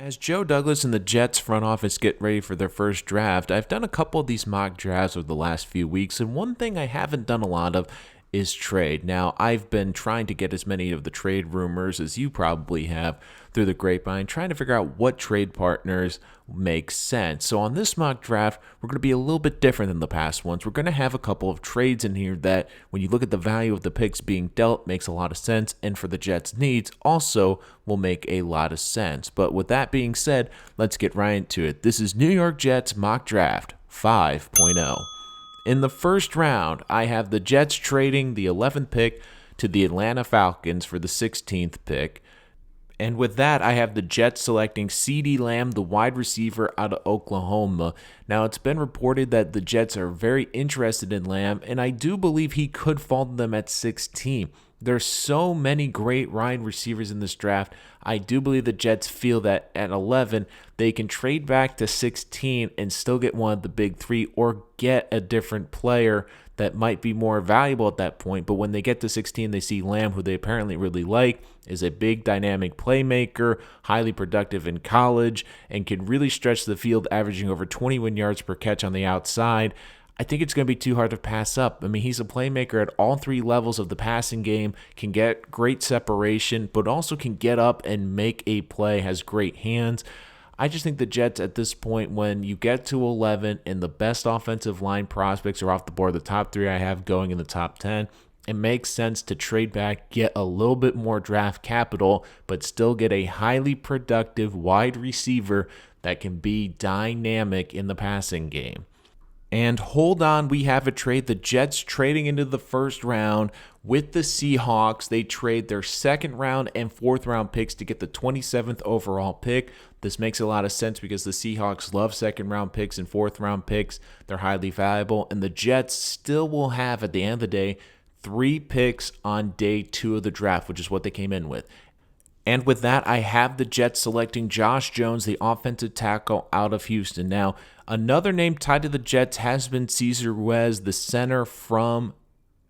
As Joe Douglas and the Jets front office get ready for their first draft, I've done a couple of these mock drafts over the last few weeks, and one thing I haven't done a lot of is trade. Now, I've been trying to get as many of the trade rumors as you probably have through the grapevine, trying to figure out what trade partners make sense. So on this mock draft, we're going to be a little bit different than the past ones. We're going to have a couple of trades in here that, when you look at the value of the picks being dealt, makes a lot of sense, and for the Jets' needs, also will make a lot of sense. But with that being said, let's get right into it. This is New York Jets Mock Draft 5.0. In the first round, I have the Jets trading the 11th pick to the Atlanta Falcons for the 16th pick. And with that, I have the Jets selecting CeeDee Lamb, the wide receiver out of Oklahoma. Now, it's been reported that the Jets are very interested in Lamb, and I do believe he could fall to them at 16. There's so many great wide receivers in this draft. I do believe the Jets feel that at 11, they can trade back to 16 and still get one of the big three or get a different player that might be more valuable at that point. But when they get to 16, they see Lamb, who they apparently really like, is a big dynamic playmaker, highly productive in college, and can really stretch the field, averaging over 21 yards per catch on the outside. I think it's going to be too hard to pass up. I mean, he's a playmaker at all three levels of the passing game, can get great separation, but also can get up and make a play, has great hands. I just think the Jets at this point, when you get to 11 and the best offensive line prospects are off the board, the top three I have going in the top 10, it makes sense to trade back, get a little bit more draft capital, but still get a highly productive wide receiver that can be dynamic in the passing game. And hold on, we have a trade. The Jets trading into the first round with the Seahawks. They trade their second round and fourth round picks to get the 27th overall pick. This makes a lot of sense because the Seahawks love second round picks and fourth round picks. They're highly valuable. And the Jets still will have, at the end of the day, 3 picks on day 2 of the draft, which is what they came in with. And with that, I have the Jets selecting Josh Jones, the offensive tackle out of Houston. Now, another name tied to the Jets has been Cesar Ruiz, the center from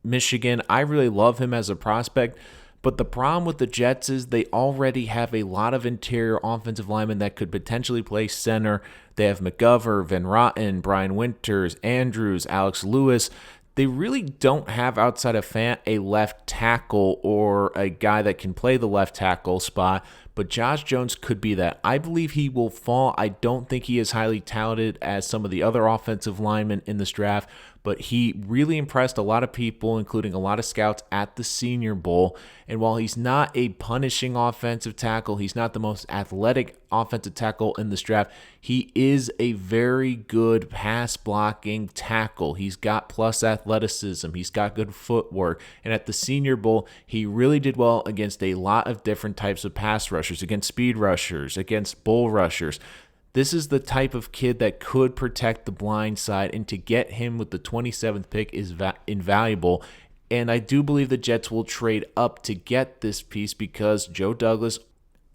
Michigan. I really love him as a prospect, but the problem with the Jets is they already have a lot of interior offensive linemen that could potentially play center. They have McGovern, Van Rotten, Brian Winters, Andrews, Alex Lewis. They really don't have, outside of Fant, a left tackle or a guy that can play the left tackle spot, but Josh Jones could be that. I believe he will fall. I don't think he is highly talented as some of the other offensive linemen in this draft, but he really impressed a lot of people, including a lot of scouts at the Senior Bowl. And while he's not a punishing offensive tackle, he's not the most athletic offensive tackle in this draft, he is a very good pass blocking tackle. He's got plus athleticism. He's got good footwork. And at the Senior Bowl, he really did well against a lot of different types of pass rushers, against speed rushers, against bull rushers. This is the type of kid that could protect the blind side, and to get him with the 27th pick is invaluable. And I do believe the Jets will trade up to get this piece because Joe Douglas,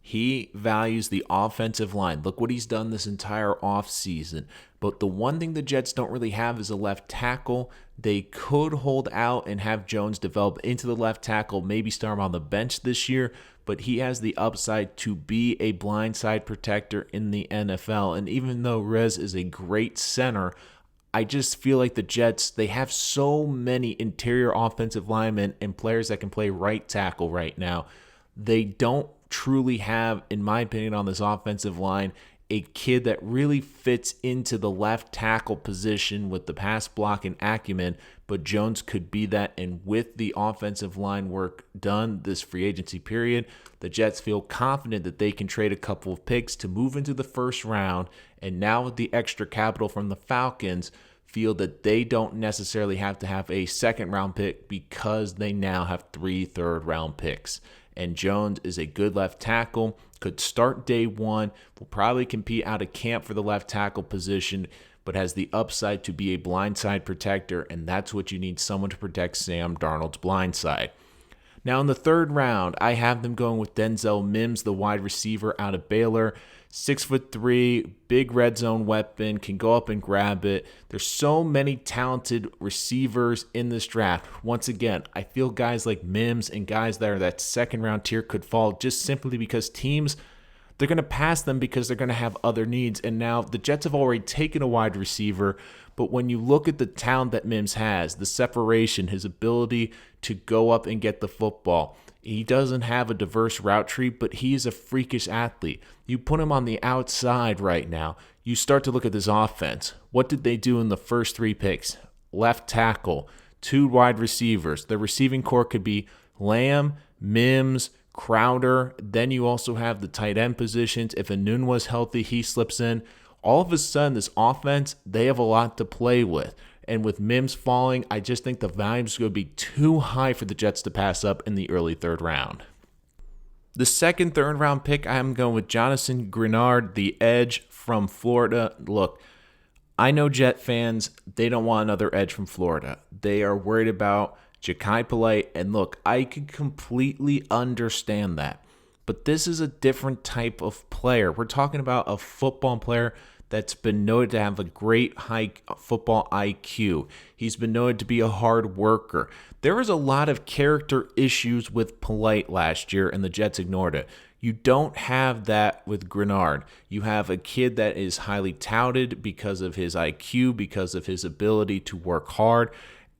he values the offensive line. Look what he's done this entire offseason. But the one thing the Jets don't really have is a left tackle. They could hold out and have Jones develop into the left tackle, maybe start him on the bench this year, but he has the upside to be a blindside protector in the NFL. And even though Rez is a great center, I just feel like the Jets, they have so many interior offensive linemen and players that can play right tackle right now. They don't truly have, in my opinion, on this offensive line, a kid that really fits into the left tackle position with the pass block and acumen, but Jones could be that. And with the offensive line work done this free agency period, the Jets feel confident that they can trade a couple of picks to move into the first round. And now with the extra capital from the Falcons, feel that they don't necessarily have to have a second round pick because they now have 3 third-round picks. And Jones is a good left tackle, could start day 1, will probably compete out of camp for the left tackle position, but has the upside to be a blindside protector, and that's what you need, someone to protect Sam Darnold's blindside. Now in the third round, I have them going with Denzel Mims, the wide receiver out of Baylor. 6'3", big red zone weapon, can go up and grab it. There's so many talented receivers in this draft. Once again, I feel guys like Mims and guys that are that second round tier could fall just simply because teams, They're going to pass them because they're going to have other needs. And now the Jets have already taken a wide receiver. But when you look at the talent that Mims has, the separation, his ability to go up and get the football, he doesn't have a diverse route tree, but he is a freakish athlete. You put him on the outside right now, you start to look at this offense. What did they do in the first 3 picks? Left tackle, 2 wide receivers. The receiving core could be Lamb, Mims, Crowder. Then you also have the tight end positions. If Anun was healthy, he slips in. All of a sudden, this offense, they have a lot to play with. And with Mims falling, I just think the value is going to be too high for the Jets to pass up in the early 3rd round. The second 3rd round pick, I'm going with Jonathan Greenard, the edge from Florida. Look, I know Jet fans, they don't want another edge from Florida. They are worried about Jachai Polite. And look, I can completely understand that. But this is a different type of player. We're talking about a football player that's been noted to have a great high football IQ. He's been noted to be a hard worker. There was a lot of character issues with Polite last year, and the Jets ignored it. You don't have that with Greenard. You have a kid that is highly touted because of his IQ, because of his ability to work hard.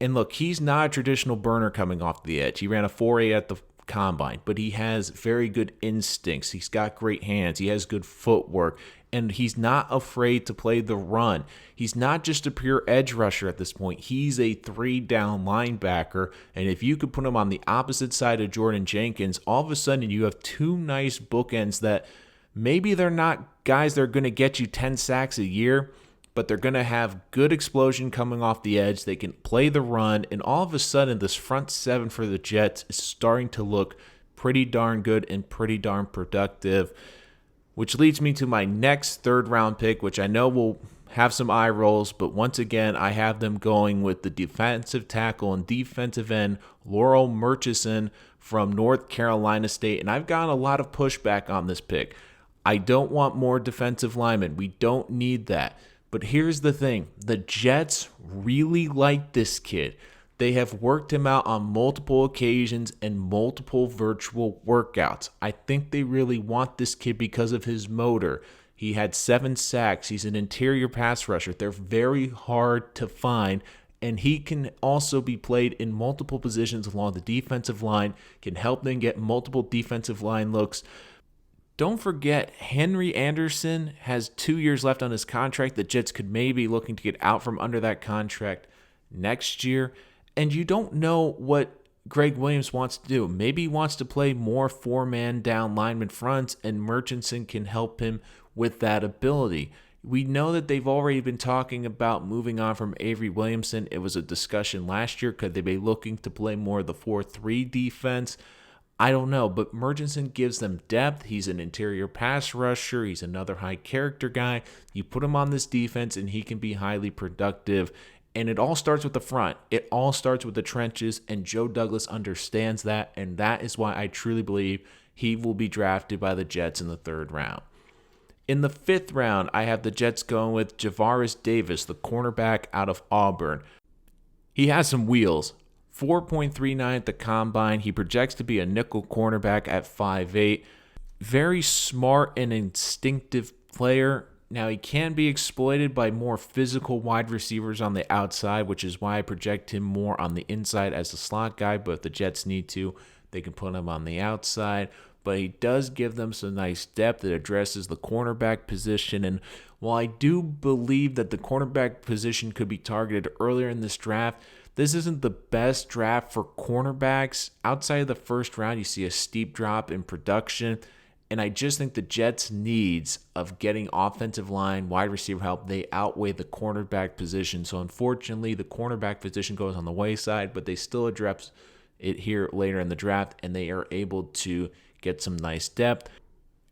And look, he's not a traditional burner coming off the edge. He ran a 4.8 at the combine, but he has very good instincts. He's got great hands. He has good footwork. And he's not afraid to play the run. He's not just a pure edge rusher at this point. He's a 3-down linebacker. And if you could put him on the opposite side of Jordan Jenkins, all of a sudden you have 2 nice bookends that maybe they're not guys that are going to get you 10 sacks a year, but they're going to have good explosion coming off the edge. They can play the run. And all of a sudden, this front 7 for the Jets is starting to look pretty darn good and pretty darn productive. Which leads me to my next 3rd round pick, which I know will have some eye rolls, but once again, I have them going with the defensive tackle and defensive end, Laurel Murchison from North Carolina State. And I've gotten a lot of pushback on this pick. I don't want more defensive linemen. We don't need that. But here's the thing. The Jets really like this kid. They have worked him out on multiple occasions and multiple virtual workouts. I think they really want this kid because of his motor. He had 7 sacks. He's an interior pass rusher. They're very hard to find. And he can also be played in multiple positions along the defensive line, can help them get multiple defensive line looks. Don't forget, Henry Anderson has 2 years left on his contract. The Jets could maybe be looking to get out from under that contract next year. And you don't know what Greg Williams wants to do. Maybe he wants to play more 4-man down lineman fronts, and Murchison can help him with that ability. We know that they've already been talking about moving on from Avery Williamson. It was a discussion last year. Could they be looking to play more of the 4-3 defense? I don't know, but Murchison gives them depth. He's an interior pass rusher. He's another high character guy. You put him on this defense, and he can be highly productive. And it all starts with the front. It all starts with the trenches, and Joe Douglas understands that, and that is why I truly believe he will be drafted by the Jets in the 3rd round. In the 5th round, I have the Jets going with Javaris Davis, the cornerback out of Auburn. He has some wheels. 4.39 at the combine. He projects to be a nickel cornerback at 5'8". Very smart and instinctive player. Now, he can be exploited by more physical wide receivers on the outside, which is why I project him more on the inside as a slot guy. But if the Jets need to, they can put him on the outside. But he does give them some nice depth that addresses the cornerback position. And while I do believe that the cornerback position could be targeted earlier in this draft, this isn't the best draft for cornerbacks. Outside of the 1st round, you see a steep drop in production. And I just think the Jets' needs of getting offensive line, wide receiver help, they outweigh the cornerback position. So unfortunately, the cornerback position goes on the wayside, but they still address it here later in the draft, and they are able to get some nice depth.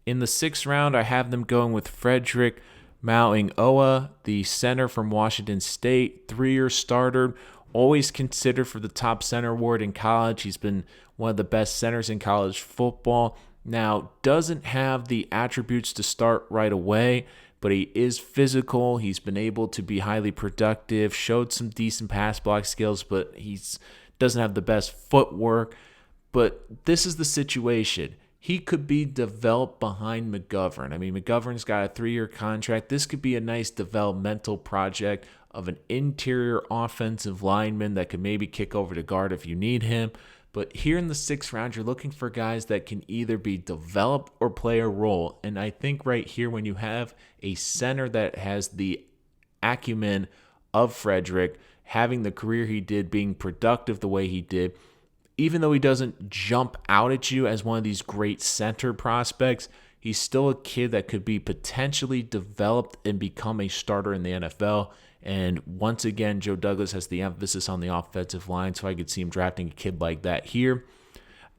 In the 6th round, I have them going with Frederick Mauigoa, the center from Washington State, 3-year starter, always considered for the top center award in college. He's been one of the best centers in college football. Now, doesn't have the attributes to start right away, but he is physical. He's been able to be highly productive, showed some decent pass block skills, but he doesn't have the best footwork. But this is the situation. he could be developed behind McGovern. I mean, McGovern's got a 3-year contract. This could be a nice developmental project of an interior offensive lineman that could maybe kick over to guard if you need him. But here in the 6th round, you're looking for guys that can either be developed or play a role. And I think right here, when you have a center that has the acumen of Frederick, having the career he did, being productive the way he did, even though he doesn't jump out at you as one of these great center prospects, he's still a kid that could be potentially developed and become a starter in the NFL. And once again, Joe Douglas has the emphasis on the offensive line, so I could see him drafting a kid like that here.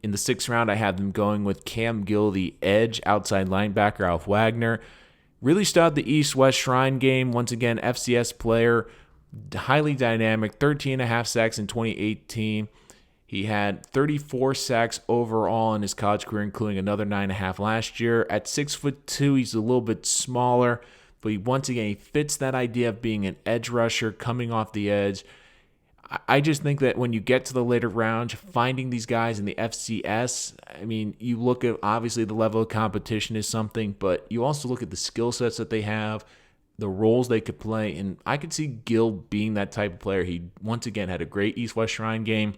In the 6th round, I have them going with Cam Gill, the edge, outside linebacker, Alf Wagner. Really started the East-West Shrine game. Once again, FCS player, highly dynamic, 13.5 sacks in 2018. He had 34 sacks overall in his college career, including another 9.5 last year. At 6'2", he's a little bit smaller, but he fits that idea of being an edge rusher, coming off the edge. I just think that when you get to the later rounds, finding these guys in the FCS, I mean, you look at, obviously the level of competition is something, but you also look at the skill sets that they have, the roles they could play, and I could see Gill being that type of player. He, once again, had a great East-West Shrine game.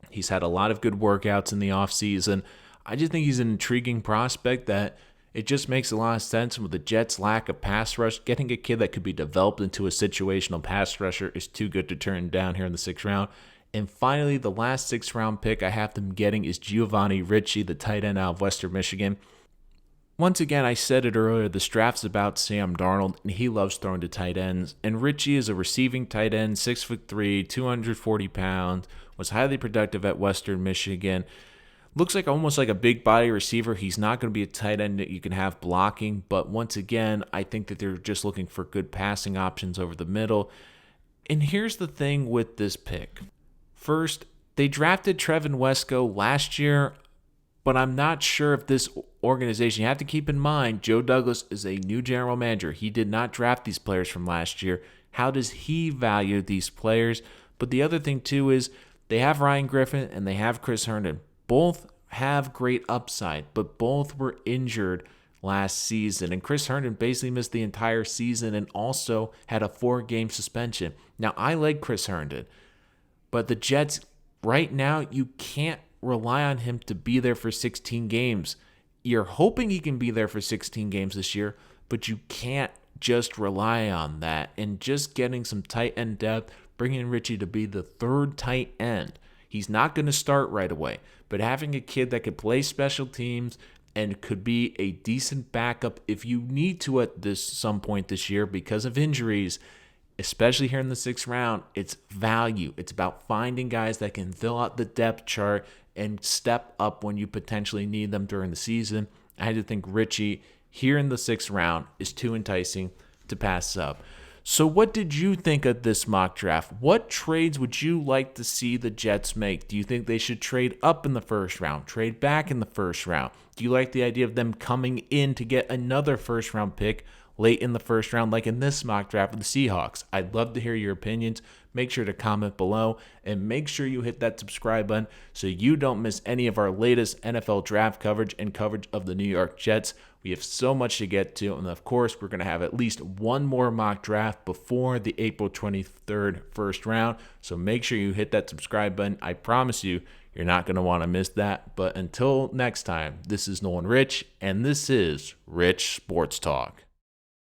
He's had a lot of good workouts in the offseason. I just think he's an intriguing prospect that it just makes a lot of sense with the Jets' lack of pass rush. Getting a kid that could be developed into a situational pass rusher is too good to turn down here in the 6th round. And finally, the last 6th round pick I have them getting is GIOVANNI RICCI, the tight end out of Western Michigan. Once again, I said it earlier, this draft's about Sam Darnold, and he loves throwing to tight ends. And RICCI is a receiving tight end, 6'3", 240 pounds, was highly productive at Western Michigan. Looks like almost like a big body receiver. He's not going to be a tight end that you can have blocking, but once again, I think that they're just looking for good passing options over the middle. And here's the thing with this pick. First, they drafted Trevin Wesco last year, but I'm not sure if this organization, you have to keep in mind, Joe Douglas is a new general manager. He did not draft these players from last year. How does he value these players? But the other thing, too, is they have Ryan Griffin and they have Chris Herndon. Both have great upside, but both were injured last season. And Chris Herndon basically missed the entire season and also had a 4-game suspension. Now, I like Chris Herndon, but the Jets, right now, you can't rely on him to be there for 16 games. You're hoping he can be there for 16 games this year, but you can't just rely on that. And just getting some tight end depth, bringing RICCI to be the 3rd tight end. He's not going to start right away, but having a kid that could play special teams and could be a decent backup if you need to at some point this year because of injuries, especially here in the 6th round, it's value. It's about finding guys that can fill out the depth chart and step up when you potentially need them during the season. I just think RICCI here in the 6th round is too enticing to pass up. So what did you think of this mock draft? What trades would you like to see the Jets make? Do you think they should trade up in the 1st round, trade back in the 1st round? Do you like the idea of them coming in to get another 1st round pick late in the 1st round, like in this mock draft with the Seahawks? I'd love to hear your opinions. Make sure to comment below and make sure you hit that subscribe button so you don't miss any of our latest NFL draft coverage and coverage of the New York Jets. We have so much to get to, and of course, we're going to have at least one more mock draft before the April 23rd 1st round, so make sure you hit that subscribe button. I promise you, you're not going to want to miss that. But until next time, this is Nolan Rich, and this is Rich Sports Talk.